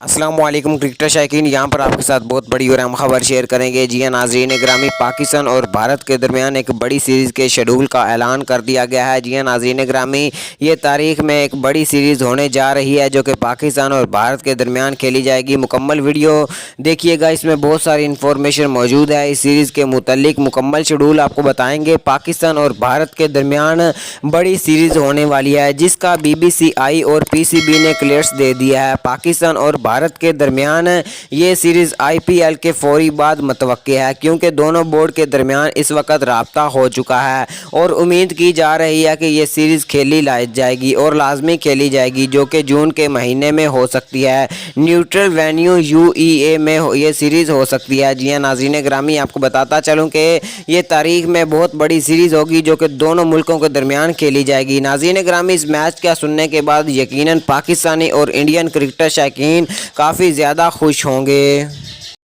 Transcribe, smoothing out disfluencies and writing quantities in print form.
अस्सलाम वालेकुम क्रिकेटर शायकीन, यहाँ पर आपके साथ बहुत बड़ी और अहम खबर शेयर करेंगे। जी हाँ नाज़रीन ग्रामी, पाकिस्तान और भारत के दरमियान एक बड़ी सीरीज़ के शेड्यूल का ऐलान कर दिया गया है। जी हाँ नाज़रीन ग्रामी, ये तारीख में एक बड़ी सीरीज़ होने जा रही है जो कि पाकिस्तान और भारत के दरमियान खेली जाएगी। मुकम्मल वीडियो देखिएगा, इसमें बहुत सारी इन्फॉर्मेशन मौजूद है। इस सीरीज़ के मुतल्लिक मुकम्मल शेड्यूल आपको बताएँगे। पाकिस्तान और भारत के दरमियान बड़ी सीरीज़ होने वाली है जिसका BBCI और PCB ने क्लियर्स दे दिया है। पाकिस्तान और भारत के दरमियान ये सीरीज़ IPL के फौरी बाद मुतवक्के है, क्योंकि दोनों बोर्ड के दरमियान इस वक्त राब्ता हो चुका है और उम्मीद की जा रही है कि ये सीरीज़ खेली जाएगी और लाजमी खेली जाएगी, जो कि जून के महीने में हो सकती है। न्यूट्रल वेन्यू UAE में ये सीरीज़ हो सकती है। जी हाँ नाज़रीन ग्रामी, आपको बताता चलूँ कि ये तारीख में बहुत बड़ी सीरीज़ होगी जो कि दोनों मुल्कों के दरमियान खेली जाएगी। नाज़रीन ग्रामी, इस मैच का सुनने के बाद यकीनन पाकिस्तानी और इंडियन क्रिकेटर शौकीन काफ़ी ज़्यादा खुश होंगे।